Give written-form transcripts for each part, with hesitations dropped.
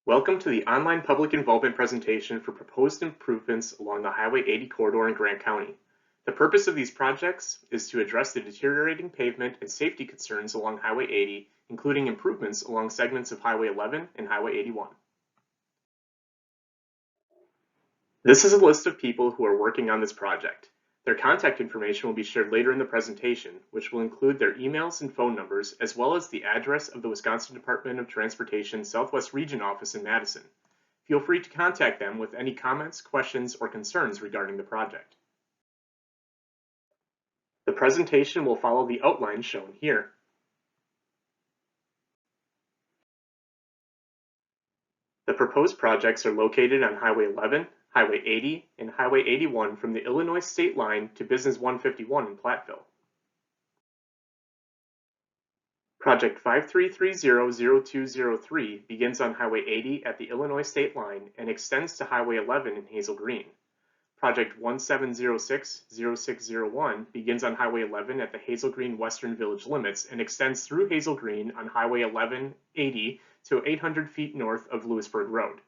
Welcome to the online public involvement presentation for proposed improvements along the Highway 80 corridor in Grant County. The purpose of these projects is to address the deteriorating pavement and safety concerns along Highway 80, including improvements along segments of Highway 11 and Highway 81. This is a list of people who are working on this project. Their contact information will be shared later in the presentation, which will include their emails and phone numbers, as well as the address of the Wisconsin Department of Transportation Southwest Region Office in Madison. Feel free to contact them with any comments, questions, or concerns regarding the project. The presentation will follow the outline shown here. The proposed projects are located on Highway 11, Highway 80, and Highway 81 from the Illinois state line to Business 151 in Platteville. Project 53300203 begins on Highway 80 at the Illinois state line and extends to Highway 11 in Hazel Green. Project 17060601 begins on Highway 11 at the Hazel Green Western Village limits and extends through Hazel Green on Highway 1180 to 800 feet north of Lewisburg Road.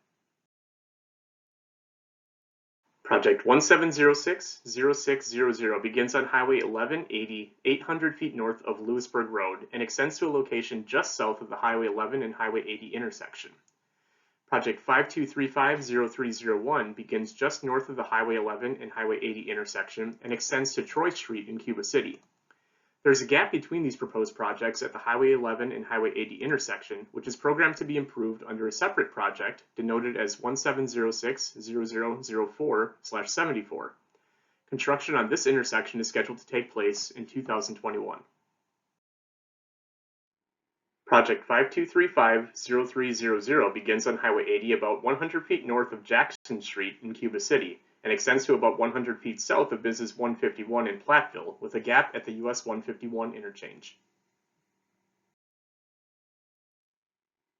Project 17060600 begins on Highway 1180, 800 feet north of Lewisburg Road, and extends to a location just south of the Highway 11 and Highway 80 intersection. Project 52350301 begins just north of the Highway 11 and Highway 80 intersection and extends to Troy Street in Cuba City. There is a gap between these proposed projects at the Highway 11 and Highway 80 intersection, which is programmed to be improved under a separate project denoted as 17060004/74. Construction on this intersection is scheduled to take place in 2021. Project 52350300 begins on Highway 80 about 100 feet north of Jackson Street in Cuba City and extends to about 100 feet south of Business 151 in Platteville, with a gap at the US 151 interchange.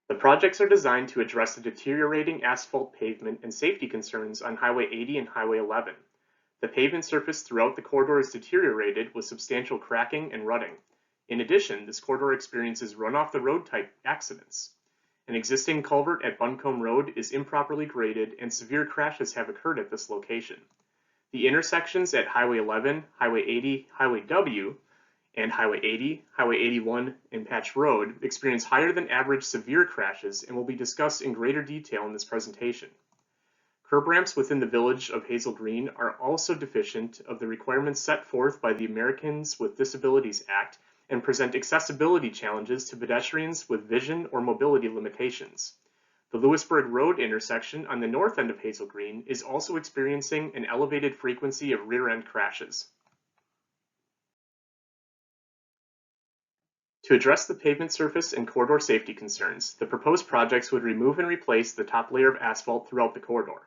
The projects are designed to address the deteriorating asphalt pavement and safety concerns on Highway 80 and Highway 11. The pavement surface throughout the corridor is deteriorated with substantial cracking and rutting. In addition, this corridor experiences run-off-the-road type accidents. An existing culvert at Buncombe Road is improperly graded and severe crashes have occurred at this location. The intersections at Highway 11, Highway 80, Highway W, and Highway 80, Highway 81, and Patch Road experience higher than average severe crashes and will be discussed in greater detail in this presentation. Curb ramps within the Village of Hazel Green are also deficient of the requirements set forth by the Americans with Disabilities Act and present accessibility challenges to pedestrians with vision or mobility limitations. The Lewisburg Road intersection on the north end of Hazel Green is also experiencing an elevated frequency of rear-end crashes. To address the pavement surface and corridor safety concerns, the proposed projects would remove and replace the top layer of asphalt throughout the corridor.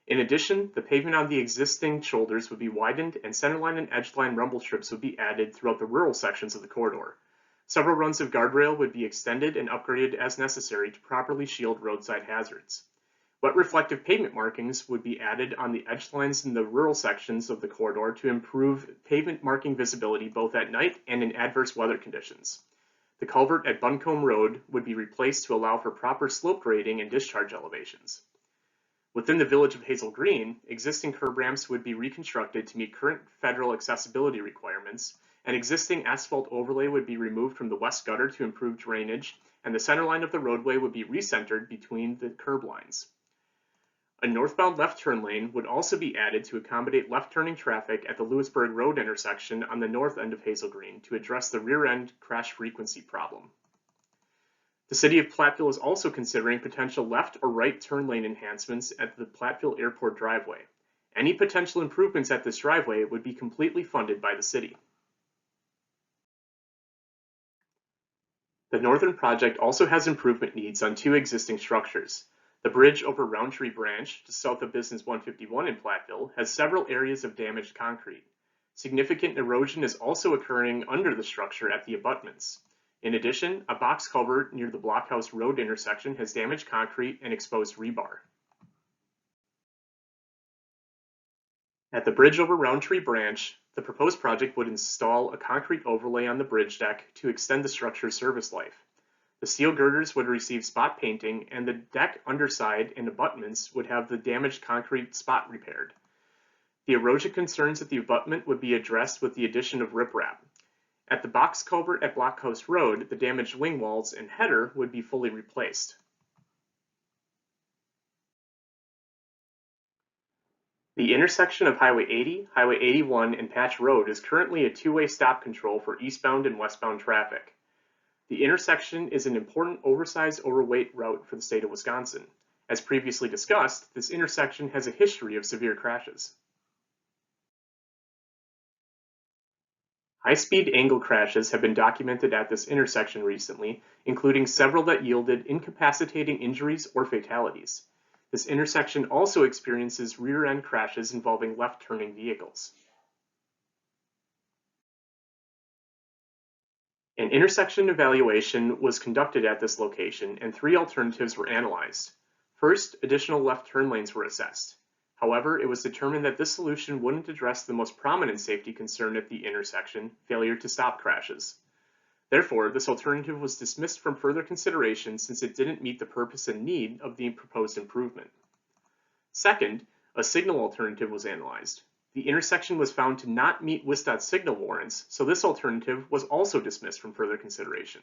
In addition, the pavement on the existing shoulders would be widened and centerline and edgeline rumble strips would be added throughout the rural sections of the corridor. Several runs of guardrail would be extended and upgraded as necessary to properly shield roadside hazards. Wet reflective pavement markings would be added on the edgelines in the rural sections of the corridor to improve pavement marking visibility both at night and in adverse weather conditions. The culvert at Buncombe Road would be replaced to allow for proper slope grading and discharge elevations. Within the Village of Hazel Green, existing curb ramps would be reconstructed to meet current federal accessibility requirements. An existing asphalt overlay would be removed from the west gutter to improve drainage, and the center line of the roadway would be recentered between the curb lines. A northbound left turn lane would also be added to accommodate left-turning traffic at the Lewisburg Road intersection on the north end of Hazel Green to address the rear-end crash frequency problem. The City of Platteville is also considering potential left or right turn lane enhancements at the Platteville Airport driveway. Any potential improvements at this driveway would be completely funded by the city. The northern project also has improvement needs on two existing structures. The bridge over Roundtree Branch, just south of Business 151 in Platteville, has several areas of damaged concrete. Significant erosion is also occurring under the structure at the abutments. In addition, a box culvert near the Blockhouse Road intersection has damaged concrete and exposed rebar. At the bridge over Roundtree Branch, the proposed project would install a concrete overlay on the bridge deck to extend the structure's service life. The steel girders would receive spot painting, and the deck underside and abutments would have the damaged concrete spot repaired. The erosion concerns at the abutment would be addressed with the addition of riprap. At the box culvert at Blockhouse Road, the damaged wing walls and header would be fully replaced. The intersection of Highway 80, Highway 81, and Patch Road is currently a two-way stop control for eastbound and westbound traffic. The intersection is an important oversized overweight route for the state of Wisconsin. As previously discussed, this intersection has a history of severe crashes. High-speed angle crashes have been documented at this intersection recently, including several that yielded incapacitating injuries or fatalities. This intersection also experiences rear-end crashes involving left-turning vehicles. An intersection evaluation was conducted at this location, and 3 alternatives were analyzed. First, additional left turn lanes were assessed. However, it was determined that this solution wouldn't address the most prominent safety concern at the intersection, failure to stop crashes. Therefore, this alternative was dismissed from further consideration since it didn't meet the purpose and need of the proposed improvement. Second, a signal alternative was analyzed. The intersection was found to not meet WIS signal warrants, so this alternative was also dismissed from further consideration.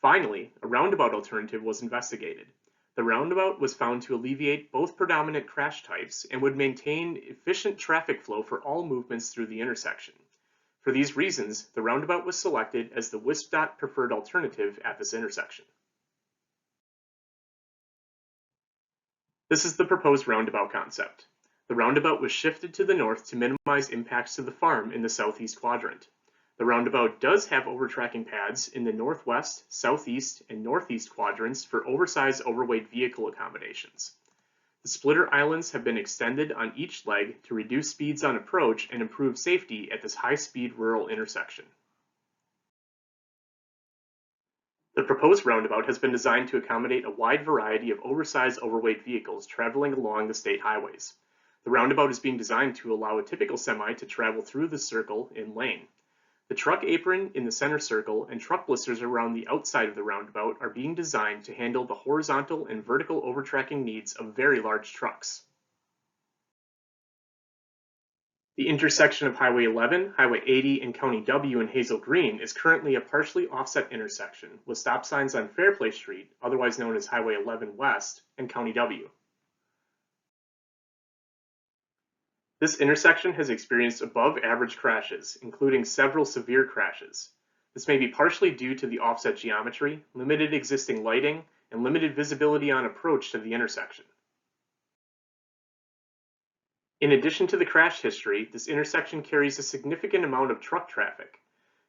Finally, a roundabout alternative was investigated. The roundabout was found to alleviate both predominant crash types and would maintain efficient traffic flow for all movements through the intersection. For these reasons, the roundabout was selected as the WIS preferred alternative at this intersection. This is the proposed roundabout concept. The roundabout was shifted to the north to minimize impacts to the farm in the southeast quadrant. The roundabout does have overtracking pads in the northwest, southeast, and northeast quadrants for oversized overweight vehicle accommodations. The splitter islands have been extended on each leg to reduce speeds on approach and improve safety at this high-speed rural intersection. The proposed roundabout has been designed to accommodate a wide variety of oversized overweight vehicles traveling along the state highways. The roundabout is being designed to allow a typical semi to travel through the circle in lane. The truck apron in the center circle and truck blisters around the outside of the roundabout are being designed to handle the horizontal and vertical overtracking needs of very large trucks. The intersection of Highway 11, Highway 80, and County W in Hazel Green is currently a partially offset intersection with stop signs on Fairplay Street, otherwise known as Highway 11 West, and County W. This intersection has experienced above average crashes, including several severe crashes. This may be partially due to the offset geometry, limited existing lighting, and limited visibility on approach to the intersection. In addition to the crash history, this intersection carries a significant amount of truck traffic.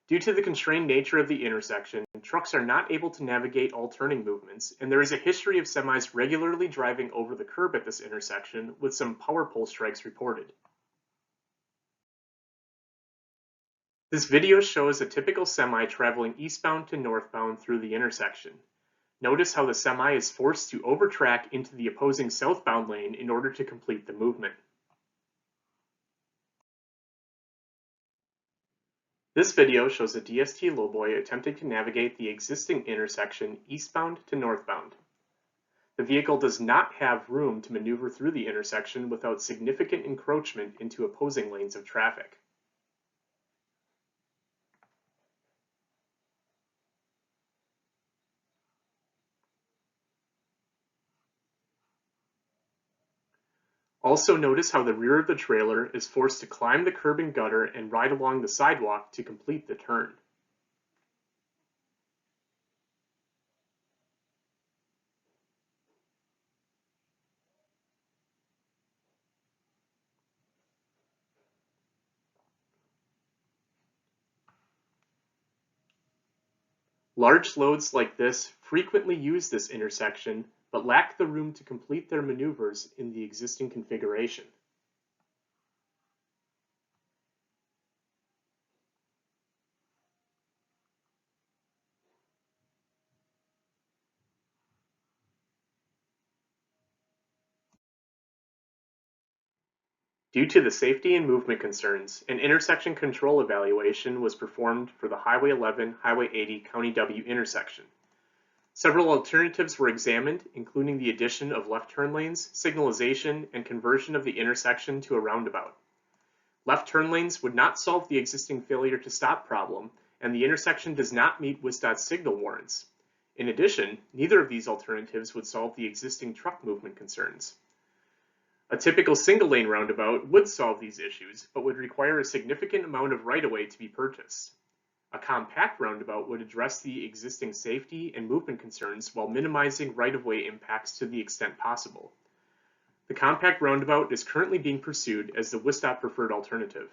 Due to the constrained nature of the intersection, trucks are not able to navigate all turning movements, and there is a history of semis regularly driving over the curb at this intersection, with some power pole strikes reported. This video shows a typical semi traveling eastbound to northbound through the intersection. Notice how the semi is forced to overtrack into the opposing southbound lane in order to complete the movement. This video shows a DST lowboy attempting to navigate the existing intersection eastbound to northbound. The vehicle does not have room to maneuver through the intersection without significant encroachment into opposing lanes of traffic. Also notice how the rear of the trailer is forced to climb the curb and gutter and ride along the sidewalk to complete the turn. Large loads like this frequently use this intersection, but lack the room to complete their maneuvers in the existing configuration. Due to the safety and movement concerns, an intersection control evaluation was performed for the Highway 11, Highway 80, County W intersection. Several alternatives were examined, including the addition of left turn lanes, signalization, and conversion of the intersection to a roundabout. Left turn lanes would not solve the existing failure to stop problem, and the intersection does not meet WIS.'s signal warrants. In addition, neither of these alternatives would solve the existing truck movement concerns. A typical single-lane roundabout would solve these issues, but would require a significant amount of right-of-way to be purchased. A compact roundabout would address the existing safety and movement concerns while minimizing right-of-way impacts to the extent possible. The compact roundabout is currently being pursued as the WIS preferred alternative.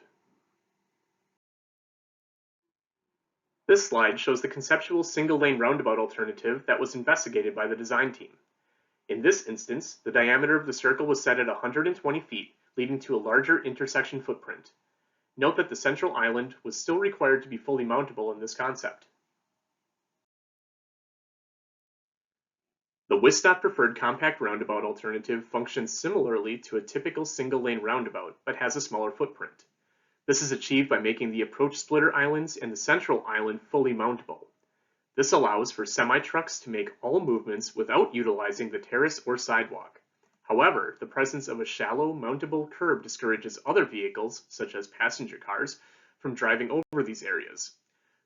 This slide shows the conceptual single-lane roundabout alternative that was investigated by the design team. In this instance, the diameter of the circle was set at 120 feet, leading to a larger intersection footprint. Note that the central island was still required to be fully mountable in this concept. The WIS preferred compact roundabout alternative functions similarly to a typical single-lane roundabout, but has a smaller footprint. This is achieved by making the approach splitter islands and the central island fully mountable. This allows for semi-trucks to make all movements without utilizing the terrace or sidewalk. However, the presence of a shallow, mountable curb discourages other vehicles, such as passenger cars, from driving over these areas.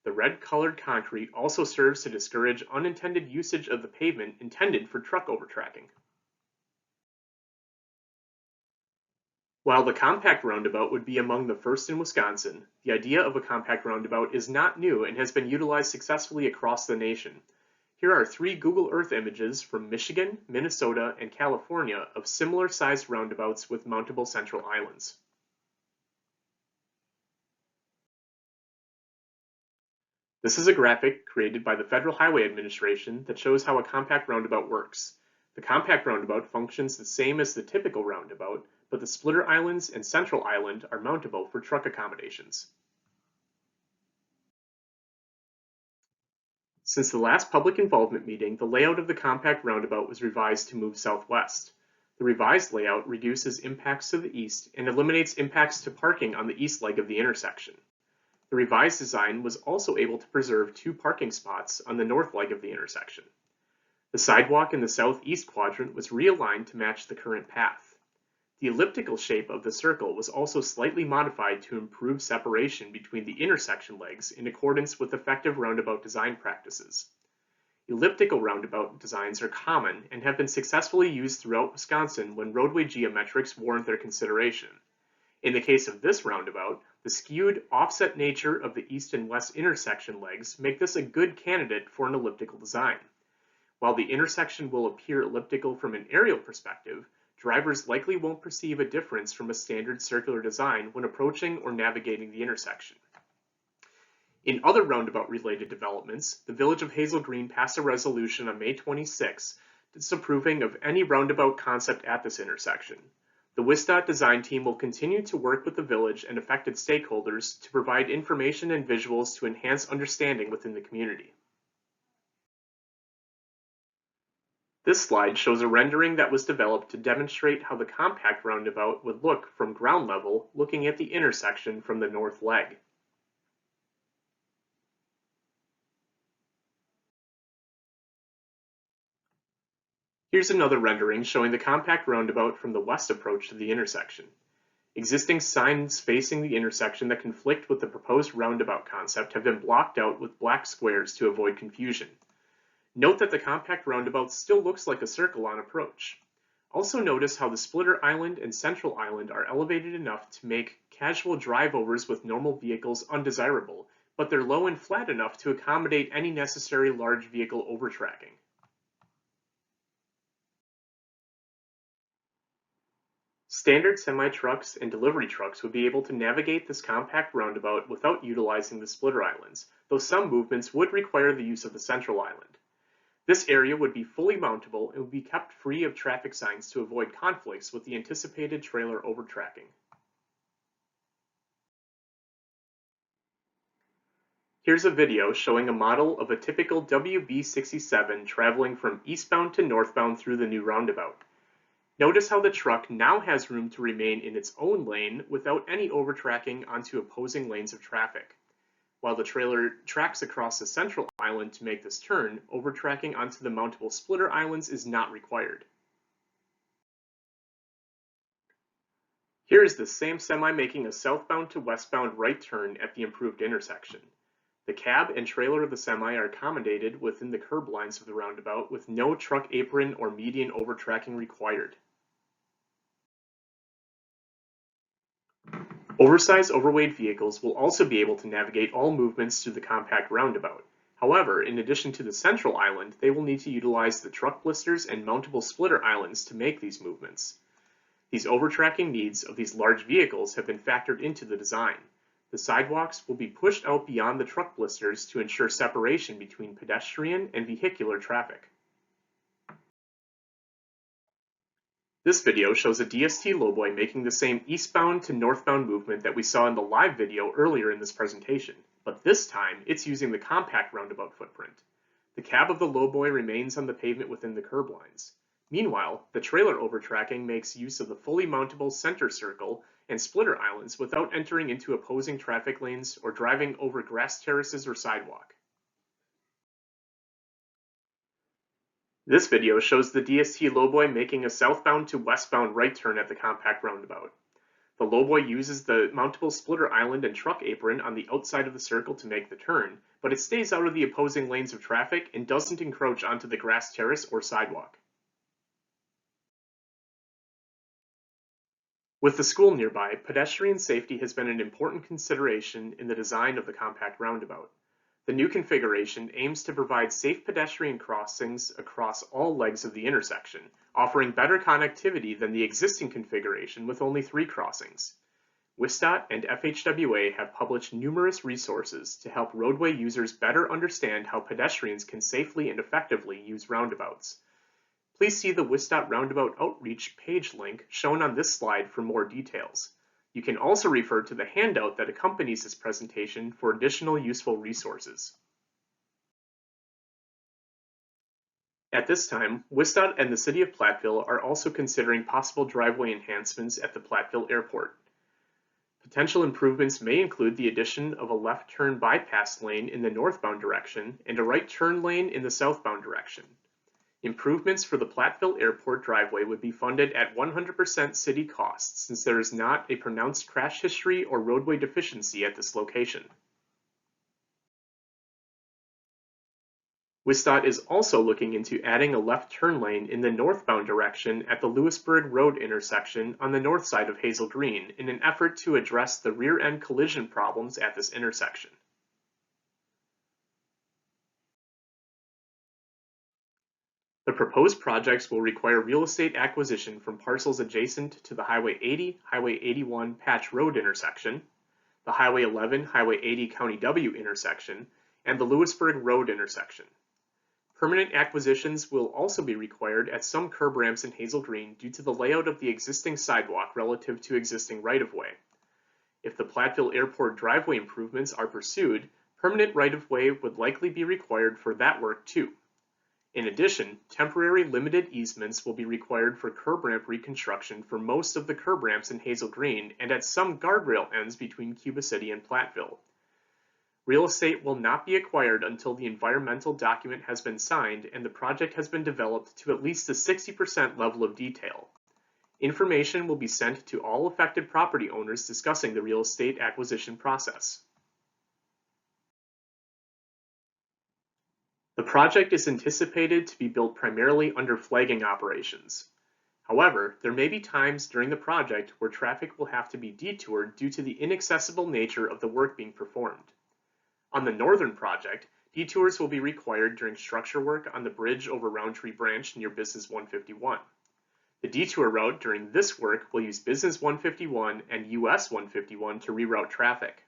The red-colored concrete also serves to discourage unintended usage of the pavement intended for truck overtracking. While the compact roundabout would be among the first in Wisconsin, the idea of a compact roundabout is not new and has been utilized successfully across the nation. Here are 3 Google Earth images from Michigan, Minnesota, and California of similar-sized roundabouts with mountable central islands. This is a graphic created by the Federal Highway Administration that shows how a compact roundabout works. The compact roundabout functions the same as the typical roundabout, but the splitter islands and central island are mountable for truck accommodations. Since the last public involvement meeting, the layout of the compact roundabout was revised to move southwest. The revised layout reduces impacts to the east and eliminates impacts to parking on the east leg of the intersection. The revised design was also able to preserve 2 parking spots on the north leg of the intersection. The sidewalk in the southeast quadrant was realigned to match the current path. The elliptical shape of the circle was also slightly modified to improve separation between the intersection legs in accordance with effective roundabout design practices. Elliptical roundabout designs are common and have been successfully used throughout Wisconsin when roadway geometrics warrant their consideration. In the case of this roundabout, the skewed, offset nature of the east and west intersection legs make this a good candidate for an elliptical design. While the intersection will appear elliptical from an aerial perspective, drivers likely won't perceive a difference from a standard circular design when approaching or navigating the intersection. In other roundabout-related developments, the Village of Hazel Green passed a resolution on May 26 disapproving of any roundabout concept at this intersection. The WIS design team will continue to work with the village and affected stakeholders to provide information and visuals to enhance understanding within the community. This slide shows a rendering that was developed to demonstrate how the compact roundabout would look from ground level looking at the intersection from the north leg. Here's another rendering showing the compact roundabout from the west approach to the intersection. Existing signs facing the intersection that conflict with the proposed roundabout concept have been blocked out with black squares to avoid confusion. Note that the compact roundabout still looks like a circle on approach. Also notice how the splitter island and central island are elevated enough to make casual drive-overs with normal vehicles undesirable, but they're low and flat enough to accommodate any necessary large vehicle overtracking. Standard semi-trucks and delivery trucks would be able to navigate this compact roundabout without utilizing the splitter islands, though some movements would require the use of the central island. This area would be fully mountable and would be kept free of traffic signs to avoid conflicts with the anticipated trailer overtracking. Here's a video showing a model of a typical WB67 traveling from eastbound to northbound through the new roundabout. Notice how the truck now has room to remain in its own lane without any overtracking onto opposing lanes of traffic. While the trailer tracks across the central island to make this turn, overtracking onto the mountable splitter islands is not required. Here is the same semi making a southbound to westbound right turn at the improved intersection. The cab and trailer of the semi are accommodated within the curb lines of the roundabout with no truck apron or median overtracking required. Oversized overweight vehicles will also be able to navigate all movements through the compact roundabout. However, in addition to the central island, they will need to utilize the truck blisters and mountable splitter islands to make these movements. These overtracking needs of these large vehicles have been factored into the design. The sidewalks will be pushed out beyond the truck blisters to ensure separation between pedestrian and vehicular traffic. This video shows a DST lowboy making the same eastbound to northbound movement that we saw in the live video earlier in this presentation, but this time it's using the compact roundabout footprint. The cab of the lowboy remains on the pavement within the curb lines. Meanwhile, the trailer overtracking makes use of the fully mountable center circle and splitter islands without entering into opposing traffic lanes or driving over grass terraces or sidewalk. This video shows the DST lowboy making a southbound to westbound right turn at the compact roundabout. The lowboy uses the mountable splitter island and truck apron on the outside of the circle to make the turn, but it stays out of the opposing lanes of traffic and doesn't encroach onto the grass terrace or sidewalk. With the school nearby, pedestrian safety has been an important consideration in the design of the compact roundabout. The new configuration aims to provide safe pedestrian crossings across all legs of the intersection, offering better connectivity than the existing configuration with only 3 crossings. WISDOT and FHWA have published numerous resources to help roadway users better understand how pedestrians can safely and effectively use roundabouts. Please see the WISDOT Roundabout Outreach page link shown on this slide for more details. You can also refer to the handout that accompanies this presentation for additional useful resources. At this time, WISDOT and the City of Platteville are also considering possible driveway enhancements at the Platteville Airport. Potential improvements may include the addition of a left turn bypass lane in the northbound direction and a right turn lane in the southbound direction. Improvements for the Platteville Airport driveway would be funded at 100% city costs since there is not a pronounced crash history or roadway deficiency at this location. WISDOT is also looking into adding a left turn lane in the northbound direction at the Lewisburg Road intersection on the north side of Hazel Green in an effort to address the rear-end collision problems at this intersection. The proposed projects will require real estate acquisition from parcels adjacent to the Highway 80, Highway 81 Patch Road intersection, the Highway 11, Highway 80 County W intersection, and the Lewisburg Road intersection. Permanent acquisitions will also be required at some curb ramps in Hazel Green due to the layout of the existing sidewalk relative to existing right-of-way. If the Platteville Airport driveway improvements are pursued, permanent right-of-way would likely be required for that work too. In addition, temporary limited easements will be required for curb ramp reconstruction for most of the curb ramps in Hazel Green and at some guardrail ends between Cuba City and Platteville. Real estate will not be acquired until the environmental document has been signed and the project has been developed to at least a 60% level of detail. Information will be sent to all affected property owners discussing the real estate acquisition process. The project is anticipated to be built primarily under flagging operations. However, there may be times during the project where traffic will have to be detoured due to the inaccessible nature of the work being performed. On the northern project, detours will be required during structure work on the bridge over Roundtree Branch near Business 151. The detour route during this work will use Business 151 and US 151 to reroute traffic.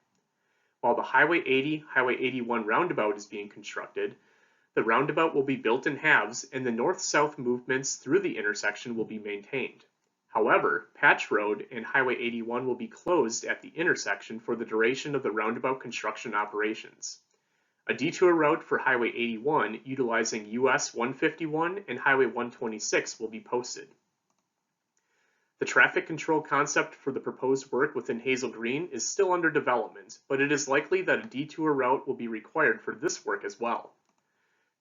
While the Highway 80, Highway 81 roundabout is being constructed, the roundabout will be built in halves and the north-south movements through the intersection will be maintained. However, Patch Road and Highway 81 will be closed at the intersection for the duration of the roundabout construction operations. A detour route for Highway 81 utilizing US 151 and Highway 126 will be posted. The traffic control concept for the proposed work within Hazel Green is still under development, but it is likely that a detour route will be required for this work as well.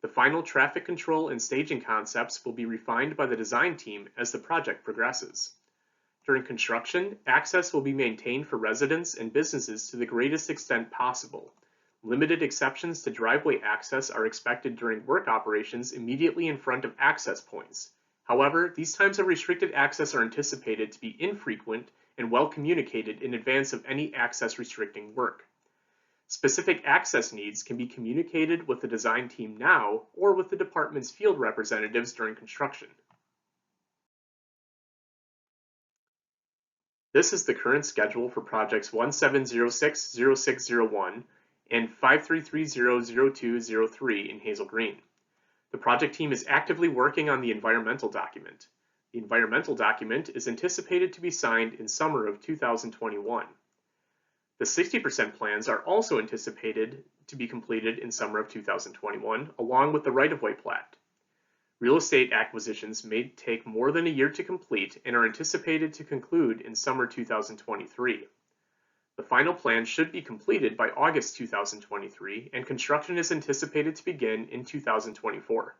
The final traffic control and staging concepts will be refined by the design team as the project progresses. During construction, access will be maintained for residents and businesses to the greatest extent possible. Limited exceptions to driveway access are expected during work operations immediately in front of access points. However, these times of restricted access are anticipated to be infrequent and well communicated in advance of any access restricting work. Specific access needs can be communicated with the design team now or with the department's field representatives during construction. This is the current schedule for projects 1706-0601 and 5330-0203 in Hazel Green. The project team is actively working on the environmental document. The environmental document is anticipated to be signed in summer of 2021. The 60% plans are also anticipated to be completed in summer of 2021, along with the right-of-way plat. Real estate acquisitions may take more than a year to complete and are anticipated to conclude in summer 2023. The final plan should be completed by August 2023, and construction is anticipated to begin in 2024.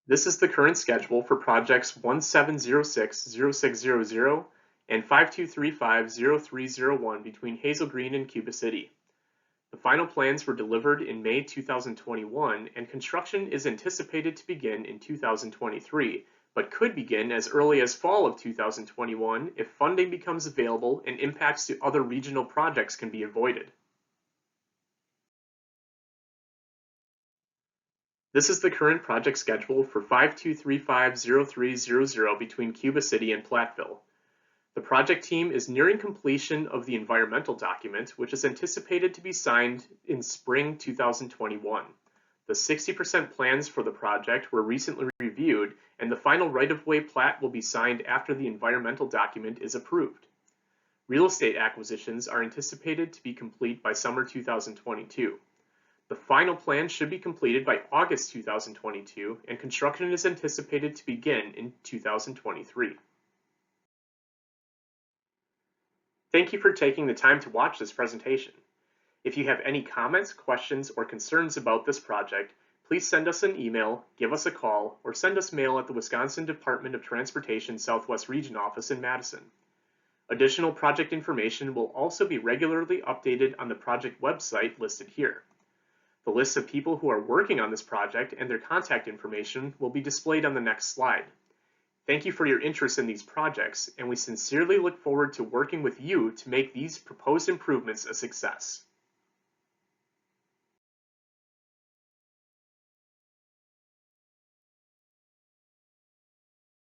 This is the current schedule for projects 1706-0600 and 5235-0301 between Hazel Green and Cuba City. The final plans were delivered in May 2021, and construction is anticipated to begin in 2023, but could begin as early as fall of 2021 if funding becomes available and impacts to other regional projects can be avoided. This is the current project schedule for 5235-0300 between Cuba City and Platteville. The project team is nearing completion of the environmental document, which is anticipated to be signed in spring 2021. The 60% plans for the project were recently reviewed, and the final right-of-way plat will be signed after the environmental document is approved. Real estate acquisitions are anticipated to be complete by summer 2022. The final plan should be completed by August 2022, and construction is anticipated to begin in 2023. Thank you for taking the time to watch this presentation. If you have any comments, questions, or concerns about this project, please send us an email, give us a call, or send us mail at the Wisconsin Department of Transportation Southwest Region Office in Madison. Additional project information will also be regularly updated on the project website listed here. The list of people who are working on this project and their contact information will be displayed on the next slide. Thank you for your interest in these projects, and we sincerely look forward to working with you to make these proposed improvements a success.